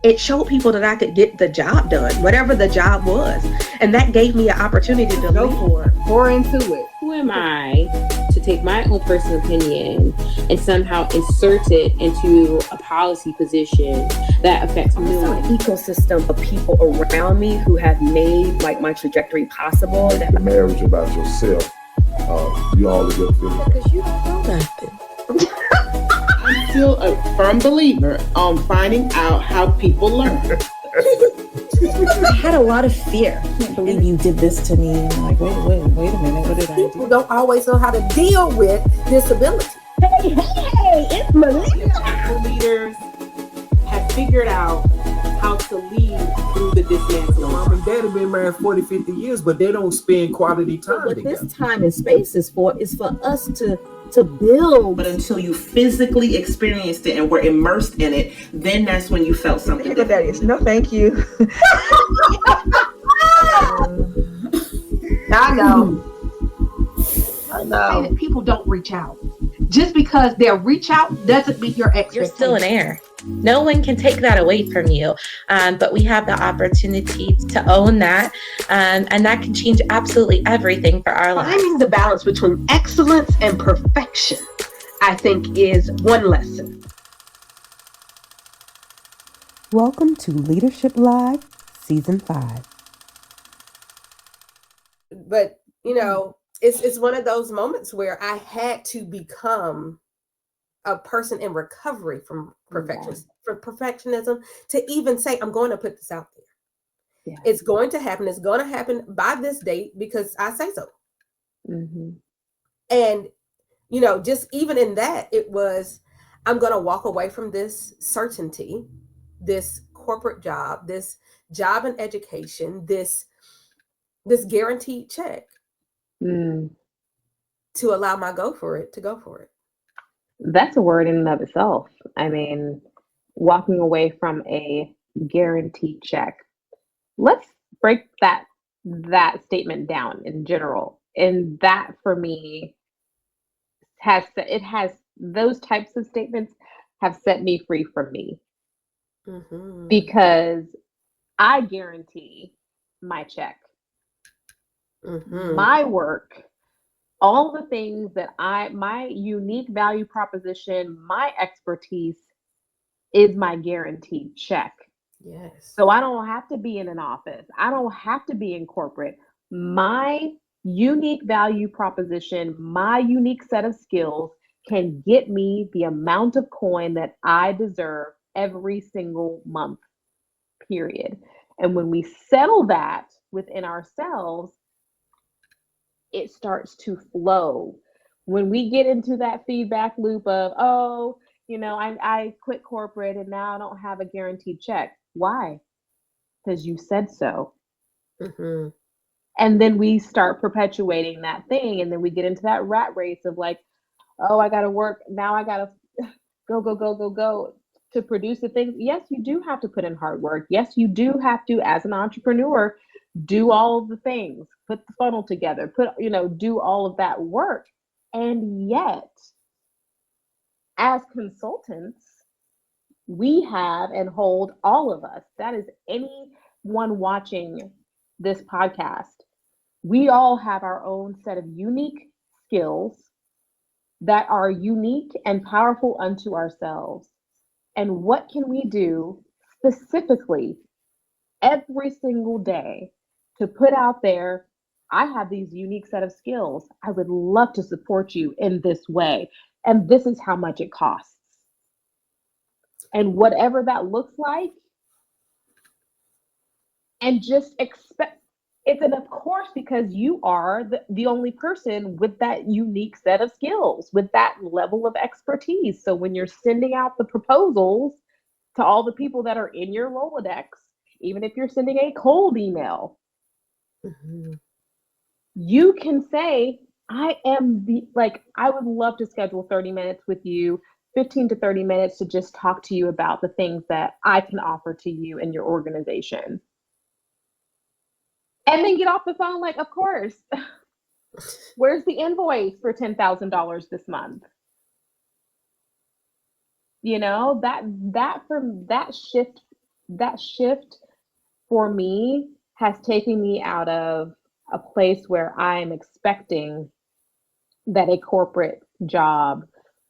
it showed people that I could get the job done, whatever the job was. And that gave me an opportunity to go for it, pour into it. Who am I to take my own personal opinion and somehow insert it into a policy position that affects millions? Also an ecosystem of people around me who have made like my trajectory possible. The marriage about yourself, you all are good feelings. Because you don't know nothing. I'm still a firm believer on finding out how people learn. I had a lot of fear. I can't believe you did this to me. I'm like, wait a minute, what did I do? People don't always know how to deal with disability. Hey, it's Renita. Leaders have figured out how to lead through the dismantling. Mom and dad have been married 40, 50 years, but they don't spend quality time What together. this time and space is for us to build. But until you physically experienced it and were immersed in it, then that's when you felt something different. That is. No, thank you. I know. Say that people don't reach out. Just because they'll reach out doesn't meet your expectations. You're still an heir. No one can take that away from you. But we have the opportunity to own that. And that can change absolutely everything for our lives. Finding the balance between excellence and perfection, I think, is one lesson. Welcome to Leadership Live, Season 5. But, you know, it's one of those moments where I had to become a person in recovery from perfectionism to even say, I'm going to put this out there. Yeah. It's going to happen. It's going to happen by this date because I say so. Mm-hmm. And, you know, just even in that, it was, I'm going to walk away from this certainty, this corporate job, this job in education, this guaranteed check to allow my go for it to go for it. That's a word in and of itself. I mean, walking away from a guaranteed check. Let's break that statement down in general. And that for me has those types of statements have set me free from me. Mm-hmm. Because I guarantee my check, my work, all the things that my unique value proposition, my expertise is my guaranteed check. Yes. So I don't have to be in an office. I don't have to be in corporate. My unique value proposition, my unique set of skills can get me the amount of coin that I deserve every single month, period. And when we settle that within ourselves, it starts to flow. When we get into that feedback loop of, oh, you know, I quit corporate and now I don't have a guaranteed check. Why? Because you said so. Mm-hmm. And then we start perpetuating that thing. And then we get into that rat race of like, oh, I got to work. Now I got to go to produce the things. Yes, you do have to put in hard work. Yes, you do have to, as an entrepreneur, do all of the things, put the funnel together, do all of that work. And yet, as consultants, we have and hold all of us, that is anyone watching this podcast, we all have our own set of unique skills that are unique and powerful unto ourselves. And what can we do specifically every single day to put out there, I have these unique set of skills. I would love to support you in this way. And this is how much it costs. And whatever that looks like, and just expect it. And of course, because you are the only person with that unique set of skills, with that level of expertise. So when you're sending out the proposals to all the people that are in your Rolodex, even if you're sending a cold email, you can say, I would love to schedule 30 minutes with you, 15 to 30 minutes to just talk to you about the things that I can offer to you and your organization. And then get off the phone like, of course, where's the invoice for $10,000 this month? You know, that shift that shift for me has taken me out of a place where I'm expecting that a corporate job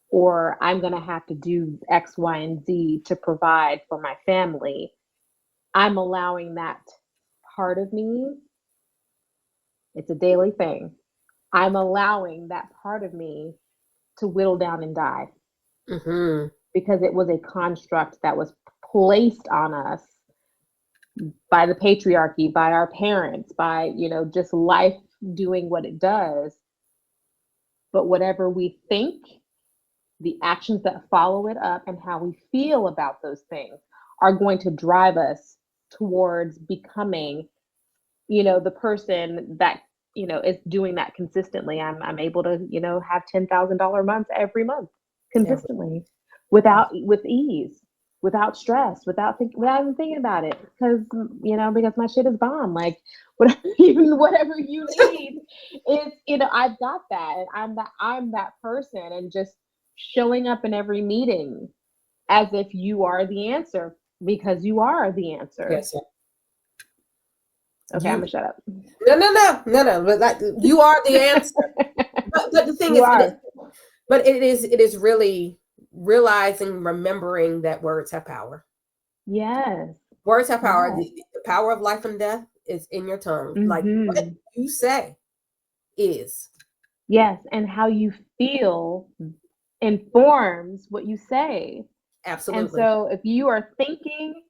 or I'm going to have to do X, Y, and Z to provide for my family. I'm allowing that part of me. It's a daily thing. I'm allowing that part of me to whittle down and die because it was a construct that was placed on us by the patriarchy, by our parents, by, just life doing what it does. But whatever we think, the actions that follow it up and how we feel about those things are going to drive us towards becoming, the person that, is doing that consistently. I'm able to, have $10,000 months every month consistently with ease, without stress, without even thinking about it, because my shit is bomb. Like whatever you need is, I've got that, and I'm that person, and just showing up in every meeting as if you are the answer, because you are the answer. Yes, sir. Okay, I'm gonna shut up. No. But you are the answer. but the thing it is really realizing, remembering that words have power. Yes. Words have power. Yes. The power of life and death is in your tongue. Like what you say is. Yes, and how you feel informs what you say. Absolutely. And so if you are thinking,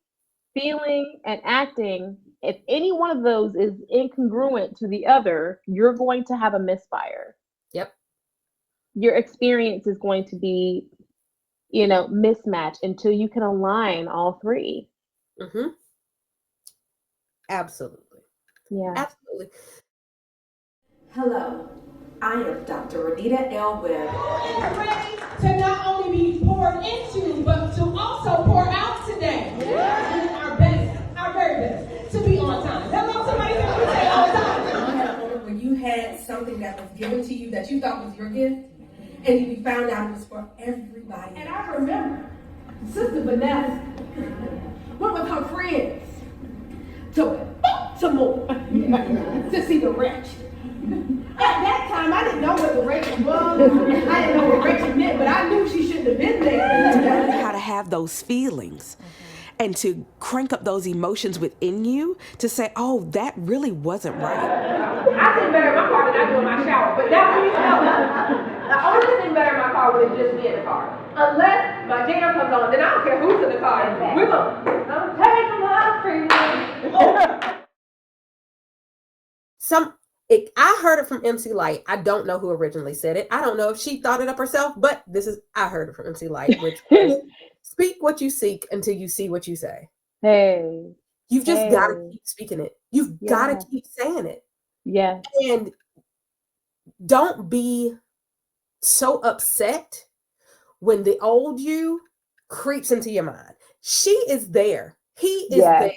feeling, and acting, if any one of those is incongruent to the other, you're going to have a misfire. Yep. Your experience is going to be, mismatched until you can align all three. Absolutely. Yeah. Absolutely. Hello, I am Dr. Renita L. Webb. Who is ready to not only be poured into, but to also pour out today? Doing our best, our very best, to be on time. Hello, somebody say on time. You had a moment when you had something that was given to you that you thought was your gift, and you found out it was for everybody. And I remember Sister Vanessa went with her friends to Baltimore to see the wretch. At that time, I didn't know what the wretch was. I didn't know what wretch meant, but I knew she shouldn't have been there. To learn how to have those feelings and to crank up those emotions within you to say, oh, that really wasn't right. I sit better in my car than I do in my shower, but now let me tell you. I only sit better in my car when it's just me in the car. Unless my jam comes on, then I don't care who's in the car. We're going to take them out freeway. I heard it from MC Light. I don't know who originally said it. I don't know if she thought it up herself, but I heard it from MC Light, which was, speak what you seek until you see what you say. Hey. You've just got to keep speaking it. You've got to keep saying it. Yeah. And don't be so upset when the old you creeps into your mind. She is there. He is there.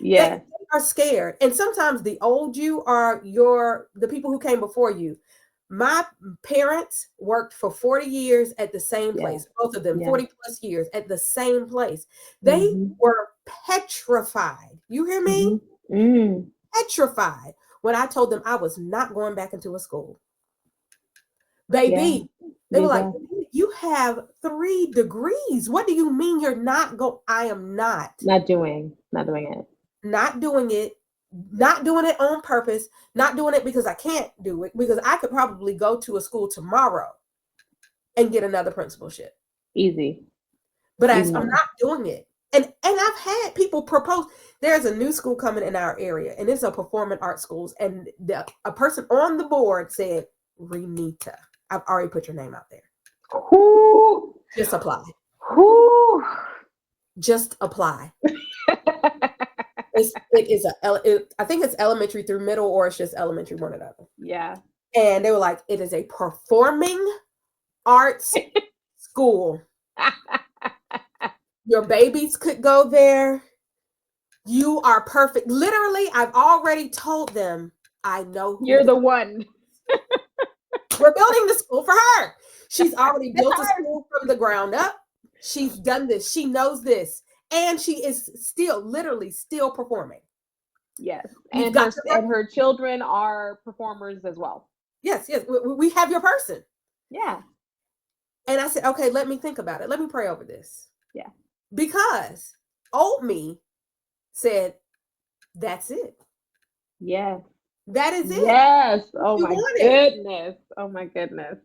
Yeah. They are scared. And sometimes the old you are the people who came before you. My parents worked for 40 years at the same place. Both of them, 40 plus years at the same place. They were petrified. You hear me? Petrified when I told them I was not going back into a school. Baby, they were like, you have 3 degrees. What do you mean you're not I am not. Not doing it. Not doing it. Not doing it on purpose. Not doing it because I can't do it. Because I could probably go to a school tomorrow and get another principalship. Easy. But I'm not doing it. And I've had people propose. There's a new school coming in our area, and it's a performing arts schools. And a person on the board said, Renita, I've already put your name out there. Ooh. Just apply. Ooh. Just apply. I think it's elementary through middle, or it's just elementary, one or the other. Yeah. And they were like, it is a performing arts school. Your babies could go there. You are perfect. Literally, I've already told them, I know who you're the one. We're building the school for her. She's already built a school from the ground up. She's done this. She knows this. and she is literally still performing. Yes, You've and her children are performers as well. Yes, we have your person. Yeah. And I said, okay, let me think about it. Let me pray over this. Yeah. Because old me said, that's it. Yes. That is it. Yes. Oh my goodness. Oh my goodness.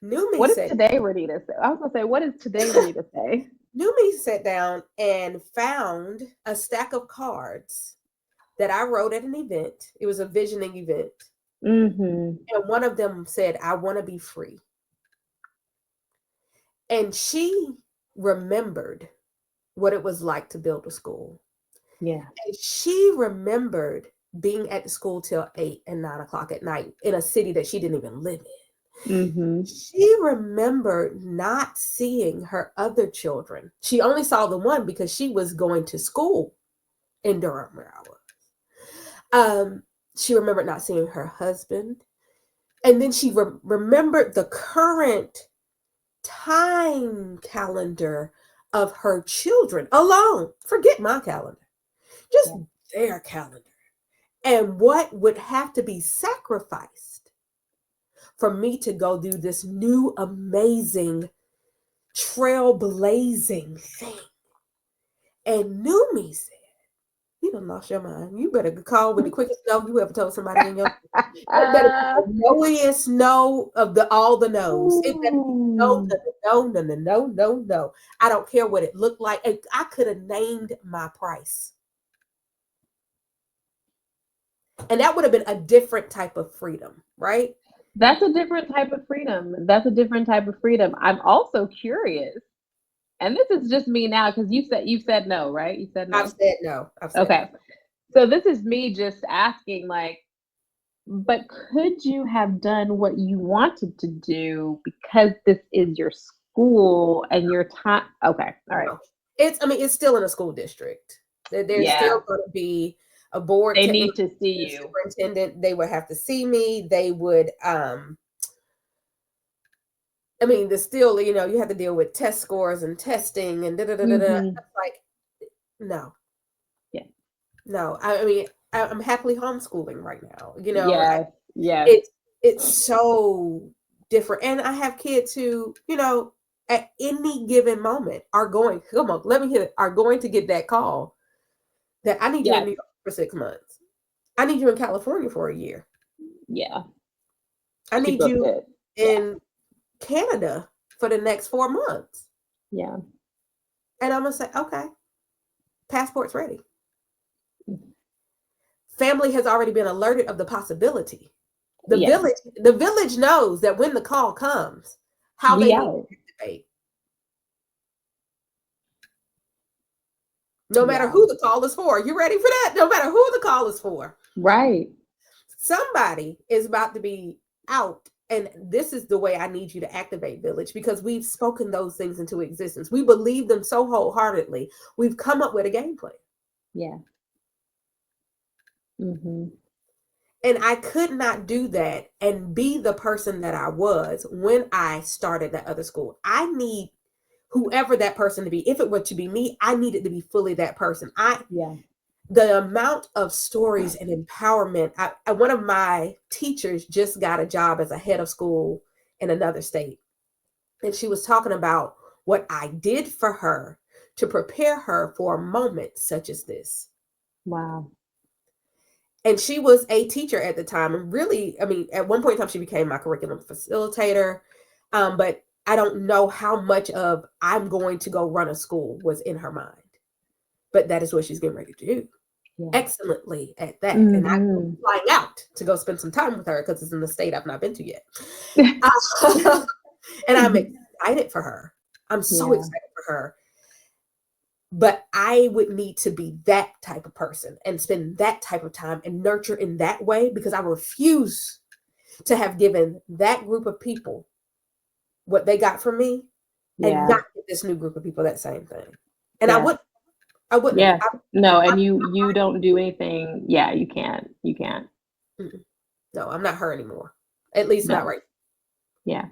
New me What said, is today, Renita? I was gonna say, what is today, Renita say? New me sat down and found a stack of cards that I wrote at an event. It was a visioning event. Mm-hmm. And one of them said, I want to be free. And she remembered what it was like to build a school. Yeah. And she remembered being at the school till 8 and 9 o'clock at night in a city that she didn't even live in. Mm-hmm. She remembered not seeing her other children. She only saw the one because she was going to school in Durham, where I was. She remembered not seeing her husband. And then she remembered the current time calendar of her children alone. Forget my calendar, just their calendar. And what would have to be sacrificed for me to go do this new, amazing, trailblazing thing. And New me said, you done lost your mind. You better call with the quickest no you ever told somebody in your life. Better the knowingest no of all the no's. It better be no. I don't care what it looked like. And I could have named my price. And that would have been a different type of freedom, right? That's a different type of freedom. I'm also curious, and this is just me now because you said no, right? You said no. I've said no. Okay. So this is me just asking, like, but could you have done what you wanted to do because this is your school and your time? Okay. All right. It's still in a school district. There's still going to be a board. They need to see you. Superintendent, they would have to see me. They would, there's still, you have to deal with test scores and testing and Like, no. Yeah. No. I'm happily homeschooling right now. Yeah. It's so different. And I have kids who, at any given moment are going to get that call that I need you in New York for 6 months. I need you in California for a year. Yeah. I need you in Canada for the next 4 months. Yeah. And I'm going to say, okay, passport's ready. Family has already been alerted of the possibility. The village knows that when the call comes, how they need to activate. No matter who the call is for. You ready for that? No matter who the call is for. Right. Somebody is about to be out. And this is the way I need you to activate, village, because we've spoken those things into existence. We believe them so wholeheartedly. We've come up with a game plan. Yeah. Mm-hmm. And I could not do that and be the person that I was when I started that other school. I need whoever that person to be. If it were to be me, I needed to be fully that person. The amount of stories and empowerment. One of my teachers just got a job as a head of school in another state. And she was talking about what I did for her to prepare her for a moment such as this. Wow. And she was a teacher at the time. And really, at one point in time, she became my curriculum facilitator. But I don't know how much of I'm going to go run a school was in her mind. But that is what she's getting ready to do. Yeah. Excellently at that. Mm-hmm. And I'm flying out to go spend some time with her because it's in the state I've not been to yet. And I'm excited for her. I'm so excited for her. But I would need to be that type of person and spend that type of time and nurture in that way, because I refuse to have given that group of people what they got from me and not give this new group of people that same thing. And I wouldn't. Yeah. And you don't do anything. Yeah, you can't. No, I'm not her anymore. At least not right now. Yeah.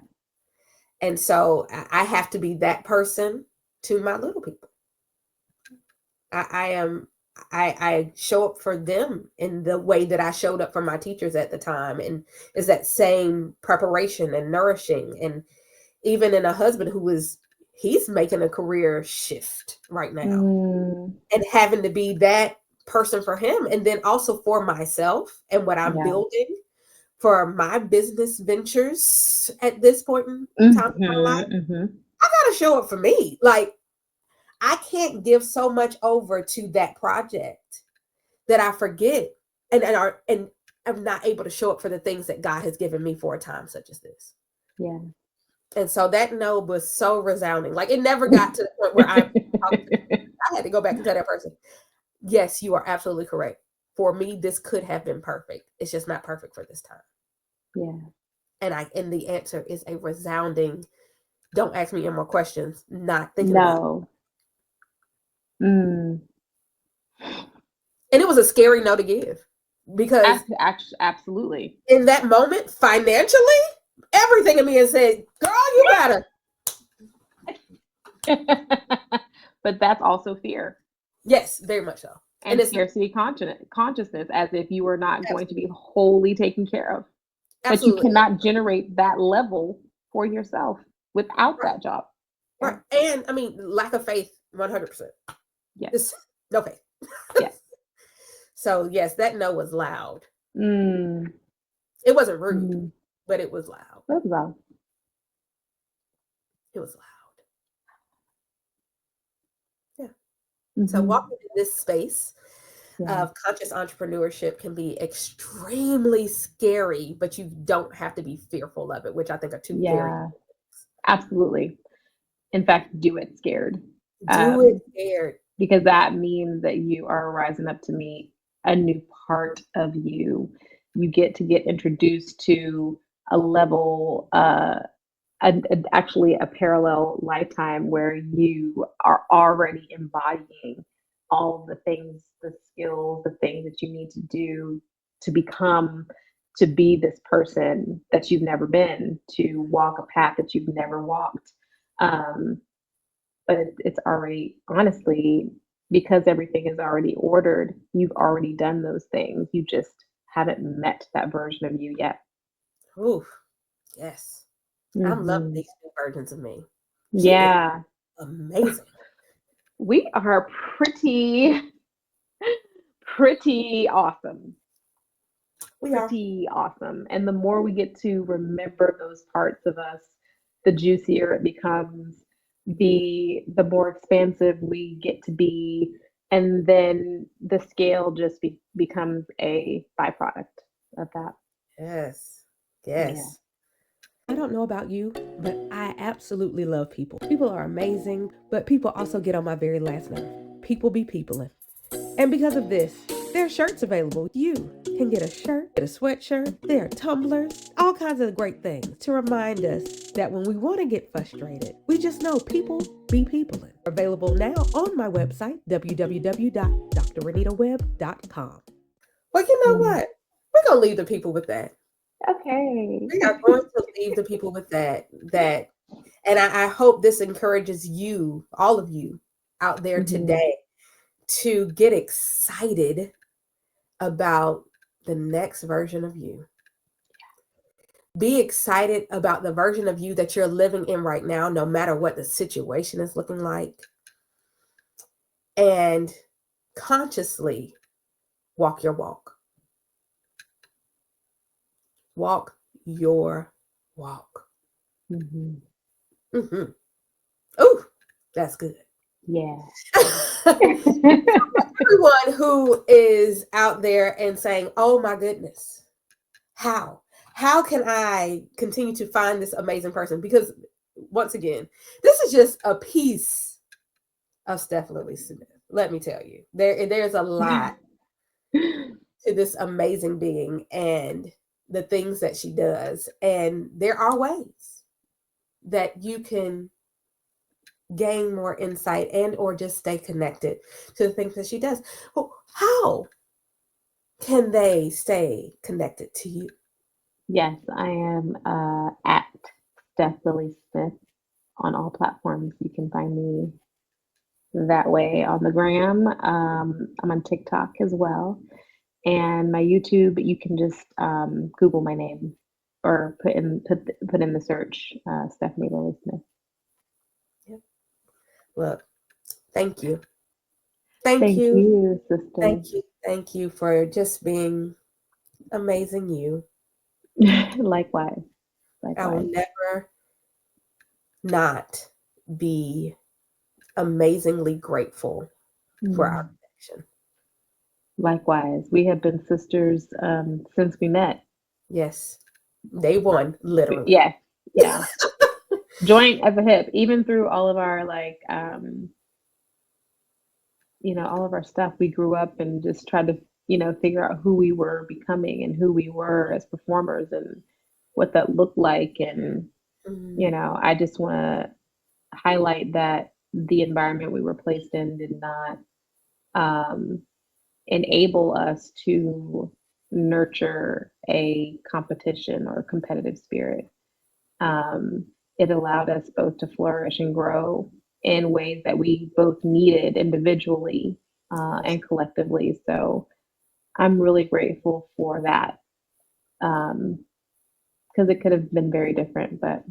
And so I have to be that person to my little people. I show up for them in the way that I showed up for my teachers at the time, and is that same preparation and nourishing, and even in a husband he's making a career shift right now, and having to be that person for him, and then also for myself and what I'm building for my business ventures at this point in time in my life. I gotta show up for me. Like, I can't give so much over to that project that I forget and I'm not able to show up for the things that God has given me for a time such as this. Yeah. And so that no was so resounding. Like, it never got to the point where I had to go back and tell that person, yes, you are absolutely correct. For me, this could have been perfect. It's just not perfect for this time. Yeah. And the answer is a resounding, don't ask me any more questions, not thinking about it. And it was a scary no to give, because absolutely, in that moment, financially, everything in me has said, girl, you better. But that's also fear. Yes, very much so. And it's scarcity consciousness, as if you are not going to be wholly taken care of. Absolutely. But you cannot generate that level for yourself without that job. Right. And I mean, lack of faith, 100%. Yes. No faith. Yes. So yes, that no was loud. It wasn't rude, but it was loud. It was loud. It was loud. Yeah. So walking in this space of conscious entrepreneurship can be extremely scary, but you don't have to be fearful of it, which I think are two very absolutely. In fact, do it scared. Do it scared. Because that means that you are rising up to meet a new part of you. You get to get introduced to a level, actually a parallel lifetime where you are already embodying all the things, the skills, the things that you need to do to be this person that you've never been, to walk a path that you've never walked. But it's already, honestly, because everything is already ordered, you've already done those things. You just haven't met that version of you yet. Ooh, yes. I'm loving these new versions of me. Yeah. Amazing. We are pretty awesome. Pretty awesome. And the more we get to remember those parts of us, the juicier it becomes, the more expansive we get to be, and then the scale just becomes a byproduct of that. Yes. Yeah. I don't know about you, but I absolutely love people. People are amazing, but people also get on my very last nerve. People be peopling. And because of this, there are shirts available. You can get a shirt, get a sweatshirt, there are tumblers, all kinds of great things to remind us that when we want to get frustrated, we just know people be peopling. Available now on my website, www.drrenitawebb.com. Well, you know what? We're going to leave the people with that. Okay. We are going to leave the people with that. And I hope this encourages you, all of you out there today, to get excited about the next version of you. Be excited about the version of you that you're living in right now, no matter what the situation is looking like. And consciously walk your walk. Walk your walk. Oh, that's good. Yeah. Everyone who is out there and saying, oh my goodness, how can I continue to find this amazing person? Because once again, this is just a piece of Steph Lilly Smith. Let me tell you, there's a lot to this amazing being and the things that she does. And there are ways that you can gain more insight and or just stay connected to the things that she does. Well, how can they stay connected to you? Yes, I am at Steph Lilly Smith on all platforms. You can find me that way on the gram. I'm on TikTok as well. And my YouTube, you can just Google my name or put in the search Stephanie Lilly Smith. Yep. Well, thank you. Thank you, sister. Thank you for just being amazing you. Likewise. I will never not be amazingly grateful for our connection. Likewise. We have been sisters since we met. Yes. Day one, literally. Yeah. Yeah. Joint at the hip, even through all of our all of our stuff. We grew up and just tried to, figure out who we were becoming and who we were as performers and what that looked like. And, I just want to highlight that the environment we were placed in did not enable us to nurture a competition or competitive spirit. It allowed us both to flourish and grow in ways that we both needed individually and collectively. So I'm really grateful for that because it could have been very different, but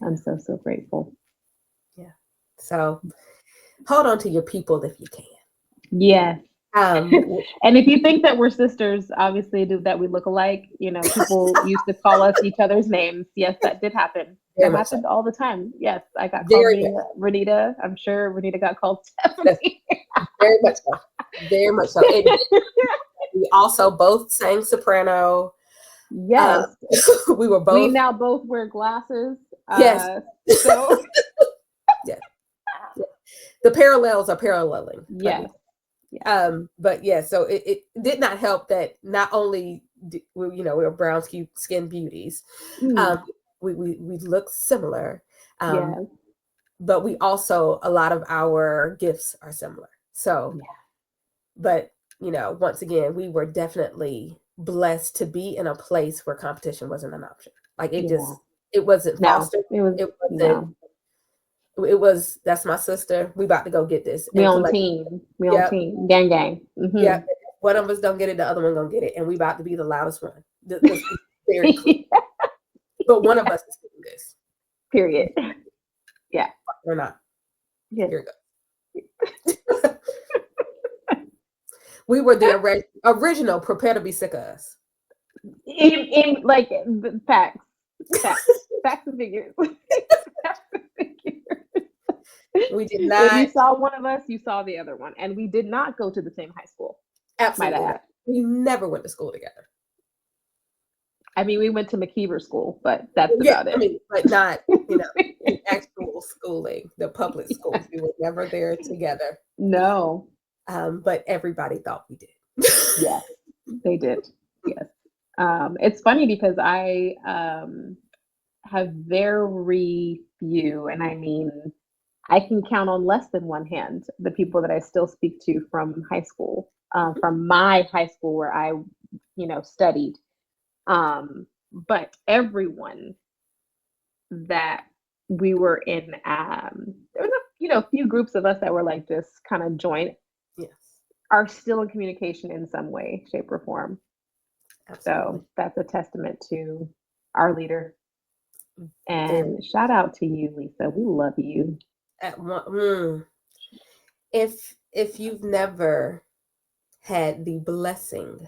I'm so, so grateful. Yeah. So hold on to your people if you can. Yes. And if you think that we're sisters, obviously that we look alike, people used to call us each other's names. Yes, that did happen. That happened all the time. Yes, I got called Renita. I'm sure Renita got called Stephanie. Very much so. Very much so. We also both sang soprano. Yes. We were both. We now both wear glasses. Yes. So. Yeah. The parallels are paralleling. Yes. But yeah, so it did not help that not only we were brown skin beauties, we look similar, but we also, a lot of our gifts are similar. So, but once again, we were definitely blessed to be in a place where competition wasn't an option. Like it wasn't fostered. It was, that's my sister. We about to go get this. We on team. We on team. Gang, gang. Mm-hmm. Yeah. One of us don't get it, the other one gonna get it, and we about to be the loudest one. Let's be very clear. But one of us is doing this. Period. Yeah. Or not. Yeah. Here we go. We were the original prepare to be sick of us. In like facts and figures. We did not. If you saw one of us, you saw the other one, and we did not go to the same high school. Absolutely, we never went to school together. I mean, we went to McKeever School, but that's about it. I mean, but not actual schooling, the public schools. We were never there together. No. But everybody thought we did. Yes, they did. Yes. It's funny because I have very few, and I mean, I can count on less than one hand the people that I still speak to from high school, from my high school where I, studied. But everyone that we were in, there was a few groups of us that were like just kind of joint. Yes. Are still in communication in some way, shape, or form. Absolutely. So that's a testament to our leader. And shout out to you, Lisa. We love you. If you've never had the blessing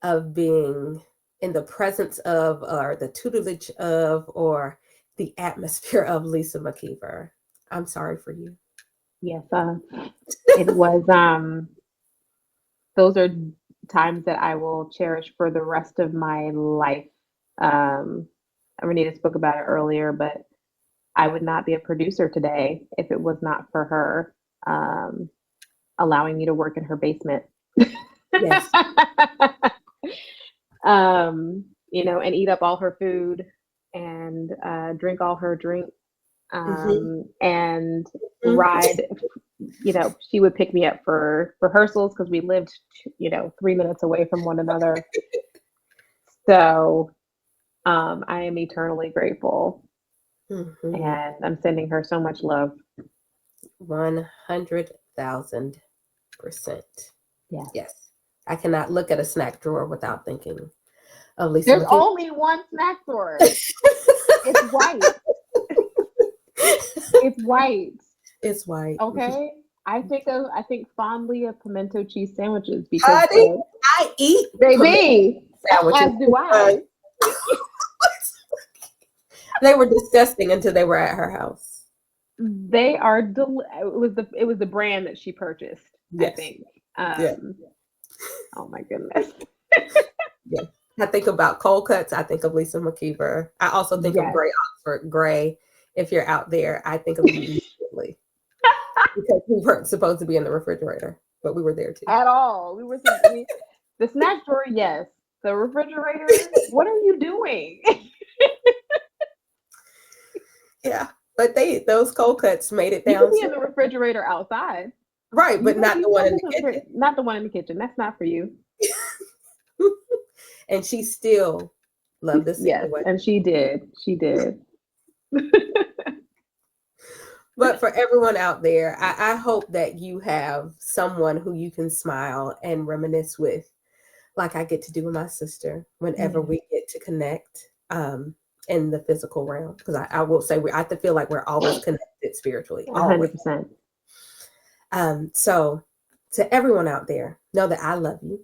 of being in the presence of, or the tutelage of, or the atmosphere of Lisa McKeever, I'm sorry for you. Yes, it was. Those are times that I will cherish for the rest of my life. Renita spoke about it earlier, but I would not be a producer today if it was not for her allowing me to work in her basement. Yes. And eat up all her food and drink all her drink. And ride, she would pick me up for rehearsals because we lived, 3 minutes away from one another. So I am eternally grateful. And I'm sending her so much love. 100,000%. Yes. Yes. I cannot look at a snack drawer without thinking of Lisa There's McKee. only one snack drawer. It's white. It's white. It's white. Okay. I think fondly of pimento cheese sandwiches because Honey, I eat baby sandwiches. as do I. They were disgusting until they were at her house. They are it was the brand that she purchased, Yes. I think. Yeah. Oh my goodness. Yeah. I think about cold cuts. I think of Lisa McKeever. I also think of Gray Oxford. Gray, if you're out there, I think of you immediately. Because we weren't supposed to be in the refrigerator, but we were there too. At all. The snack drawer, yes. The refrigerator, what are you doing? Yeah. But those cold cuts made it You down. can be in the refrigerator outside. Right, but not the one in the kitchen. Not the one in the kitchen. That's not for you. And she still loved to see Yes, and she did. She did. But for everyone out there, I hope that you have someone who you can smile and reminisce with, like I get to do with my sister whenever we get to connect in the physical realm. Because I will say I have to feel like we're always connected spiritually. 100%. So to everyone out there, know that I love you.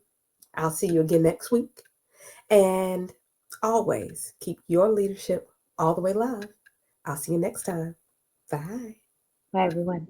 I'll see you again next week. And always keep your leadership all the way live. I'll see you next time. Bye. Bye, everyone.